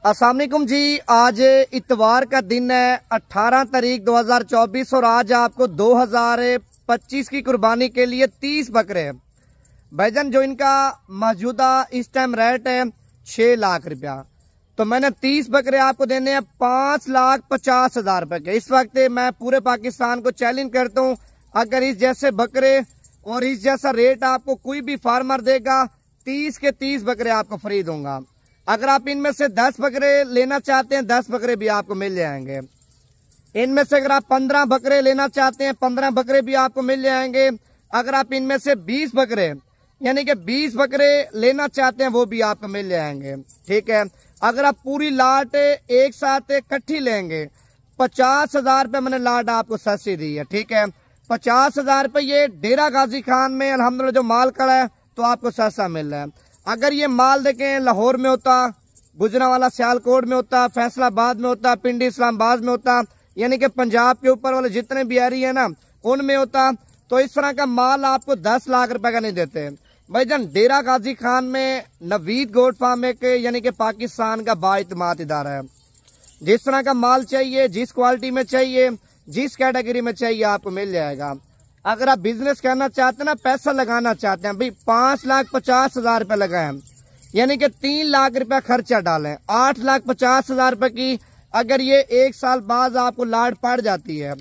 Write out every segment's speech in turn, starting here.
अस्सलाम वालेकुम जी। आज इतवार का दिन है 18 तारीख 2024 और आज आपको 2025 की कुर्बानी के लिए 30 बकरे हैं भाईजान। जो इनका मौजूदा इस टाइम रेट है 6 लाख रुपया, तो मैंने 30 बकरे आपको देने हैं 5,50,000 रुपए के। इस वक्त मैं पूरे पाकिस्तान को चैलेंज करता हूँ, अगर इस जैसे बकरे और इस जैसा रेट आपको कोई भी फार्मर देगा 30 के 30 बकरे आपको फ्री दूंगा। अगर आप इनमें से 10 बकरे लेना चाहते हैं 10 बकरे भी आपको मिल जाएंगे। इनमें से अगर आप 15 बकरे लेना चाहते हैं 15 बकरे भी आपको मिल जाएंगे। अगर आप इनमें से 20 बकरे यानी कि 20 बकरे लेना चाहते हैं वो भी आपको मिल जाएंगे। ठीक है, अगर आप पूरी लाट एक साथ इकट्ठी लेंगे 50,000 रुपये मैंने लाट आपको सस्ती दी है। ठीक है, 50,000 रुपये ये डेरा गाजी खान में अल्हम्दुलिल्लाह जो माल खड़ा है तो आपको सस्ता मिल रहा है। अगर ये माल देखें लाहौर में होता, गुजरांवाला सियालकोट में होता, फैसलाबाद में होता, पिंडी इस्लामाबाद में होता, यानी कि पंजाब के ऊपर वाले जितने भी एरिया है ना उनमें होता, तो इस तरह का माल आपको 10 लाख रुपए का नहीं देते भाईजान। डेरा गाजी खान में नवीद गोट फार्म एक यानी कि पाकिस्तान का बाइतमाद इदारा है। जिस तरह का माल चाहिए, जिस क्वालिटी में चाहिए, जिस कैटेगरी में चाहिए आपको मिल जाएगा। अगर आप बिजनेस करना चाहते हैं ना, पैसा लगाना चाहते हैं भाई 5,50,000 रुपए लगाएं, यानी कि 3 लाख रुपया खर्चा डालें, 8,50,000 रुपए की अगर ये 1 साल बाद आपको लाट पड़ जाती है,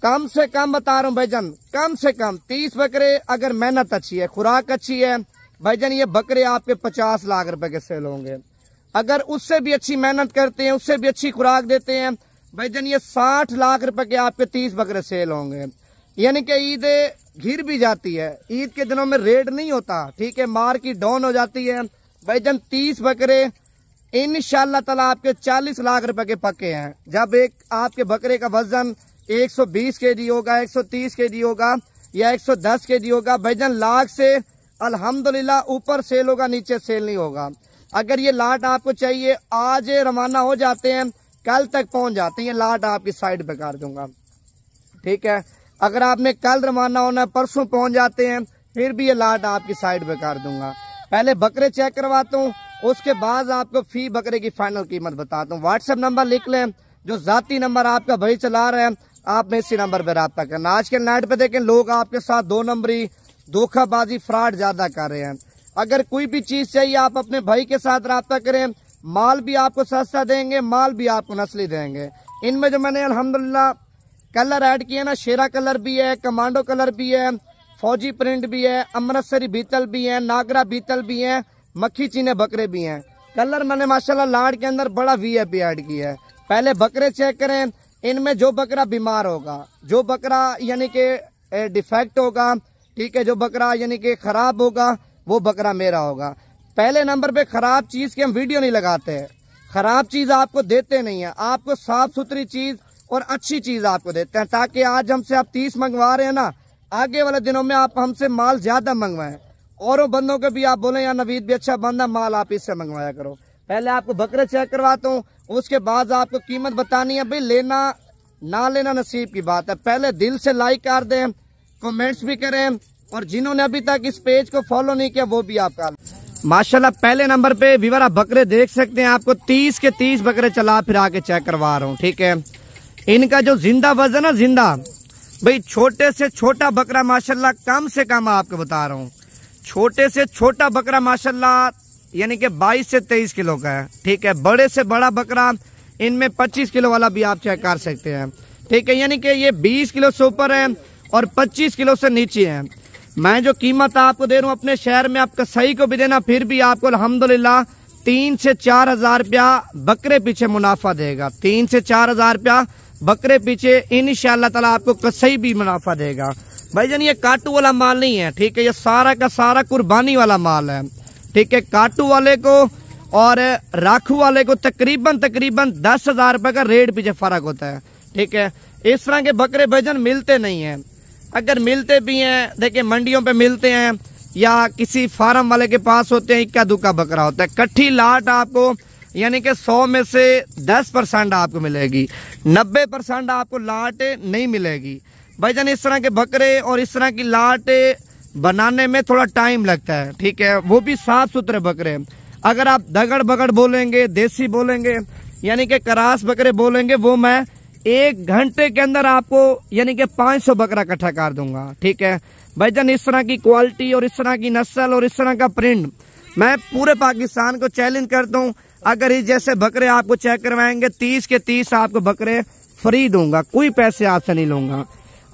कम से कम बता रहा हूँ भाईजान, कम से कम 30 बकरे अगर मेहनत अच्छी है, खुराक अच्छी है भाईजान, ये बकरे आपके 50 लाख रुपए के सेल होंगे। अगर उससे भी अच्छी मेहनत करते हैं, उससे भी अच्छी खुराक देते हैं भाईजान, ये 60 लाख रुपए के आपके 30 बकरे सेल होंगे। यानी कि ईद घिर भी जाती है, ईद के दिनों में रेट नहीं होता। ठीक है, मार्केट डाउन हो जाती है भाईजान। 30 बकरे इंशाल्लाह ताला आपके 40 लाख रुपए के पक्के हैं। जब एक आपके बकरे का वजन 120 केजी होगा, 130 केजी होगा या 110 केजी होगा भाईजान, लाख से अल्हम्दुलिल्लाह ऊपर सेल होगा, नीचे सेल नहीं होगा। अगर ये लाट आपको चाहिए आज रवाना हो जाते हैं, कल तक पहुंच जाते हैं, ये लाट आपकी साइड पे कर दूंगा। ठीक है, अगर आपने कल रवाना होना है परसों पहुंच जाते हैं, फिर भी ये लाट आपकी साइड पे कर दूंगा। पहले बकरे चेक करवाता हूँ, उसके बाद आपको फी बकरे की फाइनल कीमत बताता हूँ। व्हाट्सएप नंबर लिख लें, जो जाती नंबर आपका भाई चला रहे हैं, आपने इसी नंबर पे रब्ता करना। आज के नेट पे देखें लोग आपके साथ 2 नंबरी, धोखाबाजी, फ्रॉड ज्यादा कर रहे हैं। अगर कोई भी चीज चाहिए आप अपने भाई के साथ रब्ता करें, माल भी आपको सस्ता देंगे, माल भी आपको नस्ली देंगे। इनमें जो मैंने अल्हम्दुलिल्लाह कलर ऐड किए ना, शेरा कलर भी है, कमांडो कलर भी है, फौजी प्रिंट भी है, अमृतसरी बीतल भी है, नागरा बीतल भी है, मक्खी चीने बकरे भी हैं। कलर मैंने माशाल्लाह लाड़ के अंदर बड़ा वीआईपी ऐड किया है। पहले बकरे चेक करें, इनमें जो बकरा बीमार होगा, जो बकरा यानी कि डिफेक्ट होगा, ठीक है, जो बकरा यानी कि खराब होगा वो बकरा मेरा होगा। पहले नंबर पे खराब चीज की हम वीडियो नहीं लगाते हैं, खराब चीज आपको देते नहीं है, आपको साफ सुथरी चीज और अच्छी चीज आपको देते हैं, ताकि आज हमसे आप 30 मंगवा रहे हैं ना, आगे वाले दिनों में आप हमसे माल ज्यादा मंगवाएं। औरों बंदों के भी आप बोले यार नवीद भी अच्छा बंदा, माल आप इससे मंगवाया करो। पहले आपको बकरे चेक करवाता हूँ, उसके बाद आपको कीमत बतानी है। भाई लेना ना लेना नसीब की बात है। पहले दिल से लाइक कर दें, कमेंट्स भी करें, और जिन्होंने अभी तक इस पेज को फॉलो नहीं किया वो भी आप कर। माशाल्लाह पहले नंबर पे व्यूअर आप बकरे देख सकते हैं, आपको 30 के 30 बकरे चला फिर आके चेक करवा रहा हूँ। ठीक है, इनका जो जिंदा वजन है जिंदा भाई, छोटे से छोटा बकरा माशाल्लाह कम से कम आपको बता रहा हूँ, छोटे से छोटा बकरा माशाल्लाह यानी कि 22 से 23 किलो का है। ठीक है, बड़े से बड़ा बकरा इनमें 25 किलो वाला भी आप चेक कर सकते हैं। ठीक है, यानी कि ये 20 किलो से ऊपर है और 25 किलो से नीचे है। मैं जो कीमत आपको दे रहा हूँ अपने शहर में आपका सही को भी देना, फिर भी आपको अल्हम्दुलिल्लाह 3 से 4,000 रुपया बकरे पीछे मुनाफा देगा। 3 से 4,000 रुपया बकरे पीछे इंशाअल्लाह ताला आपको कसई भी मुनाफा देगा। भाईजान ये काटू वाला माल नहीं है, ठीक है, ये सारा का सारा कुर्बानी वाला माल है। ठीक है, काटू वाले को और राखू वाले को तकरीबन 10,000 रुपए का रेट पीछे फर्क होता है। ठीक है, इस तरह के बकरे भाईजान मिलते नहीं है। अगर मिलते भी हैं, देखिए मंडियों पे मिलते हैं या किसी फार्म वाले के पास होते हैं, इक्का दुक्का बकरा होता है। कट्ठी लाट आपको यानी कि 100 में से 10% आपको मिलेगी, 90% आपको लाट नहीं मिलेगी। भाईजान इस तरह के बकरे और इस तरह की लाट बनाने में थोड़ा टाइम लगता है। ठीक है, वो भी साफ सुथरे बकरे। अगर आप दगड़ बगड़ बोलेंगे, देसी बोलेंगे, यानी कि करास बकरे बोलेंगे, वो मैं 1 घंटे के अंदर आपको यानी कि 500 बकरा इकट्ठा कर दूंगा। ठीक है भाईजान, इस तरह की क्वालिटी और इस तरह की नस्ल और इस तरह का प्रिंट मैं पूरे पाकिस्तान को चैलेंज करता हूँ। अगर इस जैसे बकरे आपको चेक करवाएंगे 30 के 30 आपको बकरे फ्री दूंगा, कोई पैसे आपसे नहीं लूंगा।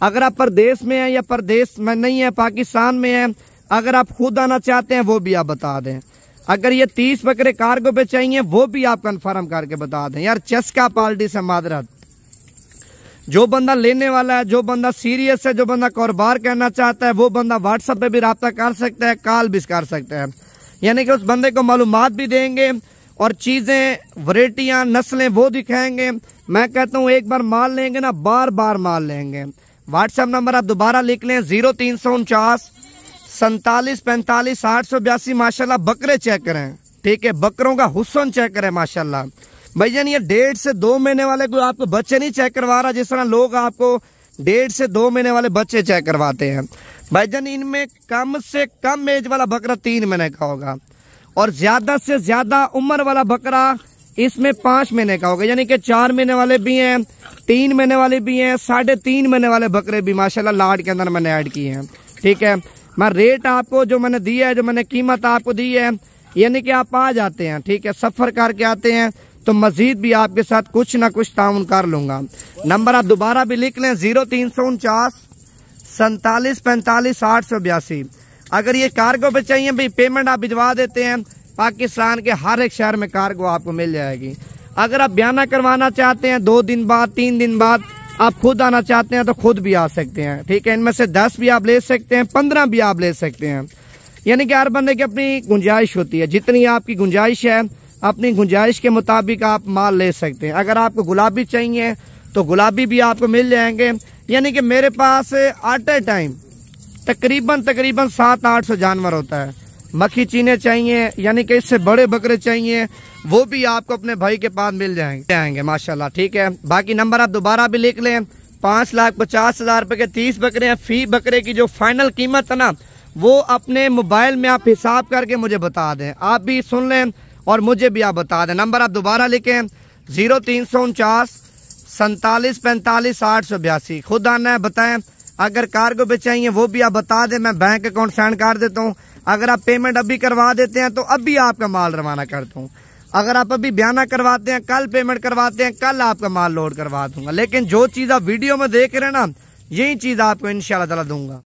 अगर आप प्रदेश में हैं या प्रदेश में नहीं है, पाकिस्तान में है, अगर आप खुद आना चाहते हैं वो भी आप बता दें। अगर ये 30 बकरे कार्गो पे चाहिए वो भी आप कंफर्म करके बता दें। यार चस्का पार्टी से मादरत, जो बंदा लेने वाला है, जो बंदा सीरियस है, जो बंदा कारोबार करना चाहता है, वो बंदा व्हाट्सएप पे भी रब्ता कर सकता है, कॉल भी कर सकता है। यानी कि उस बंदे को मालूमात भी देंगे और चीजें, वैरायटियां, नस्लें वो दिखाएंगे। मैं कहता हूँ एक बार माल लेंगे ना, बार बार माल लेंगे। व्हाट्सएप नंबर आप दोबारा लिख लें 0349 47 45 882। माशाल्लाह बकरे चेक करें, ठीक है, बकरों का हुस्न चेक करें माशाल्लाह। भाईजान ये 1.5 से 2 महीने वाले कोई आपको बच्चे नहीं चेक करवा रहा, जिस तरह लोग आपको 1.5 से 2 महीने वाले बच्चे चेक करवाते हैं। भाईजान इनमें कम से कम एज वाला बकरा 3 महीने का होगा और ज्यादा से ज्यादा उम्र वाला बकरा इसमें 5 महीने का होगा। यानी कि 4 महीने वाले भी हैं, 3 महीने वाले भी हैं, 3.5 महीने वाले बकरे भी माशाल्लाह लाड के अंदर मैंने ऐड किए हैं। ठीक है, मैं रेट आपको जो मैंने दिया है, जो मैंने कीमत आपको दी है, यानी कि आप आ जाते हैं, ठीक है, सफर करके आते हैं तो मजीद भी आपके साथ कुछ ना कुछ ताउन कर लूंगा। नंबर आप दोबारा भी लिख लें 0349 47 45 882। अगर ये कार्गो पे चाहिए भाई, पेमेंट आप भिजवा देते हैं, पाकिस्तान के हर एक शहर में कार्गो आपको मिल जाएगी। अगर आप बयाना करवाना चाहते हैं 2 दिन बाद, 3 दिन बाद, आप खुद आना चाहते हैं तो खुद भी आ सकते हैं। ठीक है, इनमें से 10 भी आप ले सकते हैं, 15 भी आप ले सकते हैं। यानी कि हर बंदे की अपनी गुंजाइश होती है, जितनी आपकी गुंजाइश है अपनी गुंजाइश के मुताबिक आप माल ले सकते हैं। अगर आपको गुलाबी चाहिए तो गुलाबी भी आपको मिल जाएंगे। यानी कि मेरे पास एट ए टाइम तकरीबन 700-800 जानवर होता है। मक्खी चीने चाहिए, यानी कि इससे बड़े बकरे चाहिए, वो भी आपको अपने भाई के पास मिल जाएंगे माशाल्लाह। ठीक है, बाकी नंबर आप दोबारा भी लिख लें। 5,50,000 रुपए के 30 बकरे हैं। फी बकरे की जो फाइनल कीमत है ना, वो अपने मोबाइल में आप हिसाब करके मुझे बता दें। आप भी सुन लें और मुझे भी आप बता दें। नंबर आप दोबारा लिखें 0349 47 45 882। खुद आना है, बताएं। अगर कार्गो पे चाहिए वो भी आप बता दें, मैं बैंक अकाउंट सेंड कर देता हूँ। अगर आप पेमेंट अभी करवा देते हैं तो अभी आपका माल रवाना करता हूँ। अगर आप अभी बयाना करवाते हैं, कल पेमेंट करवाते हैं, कल आपका माल लोड करवा दूंगा। लेकिन जो चीज आप वीडियो में देख रहे हैं ना, यही चीज आपको इंशाल्लाह ताला दूंगा।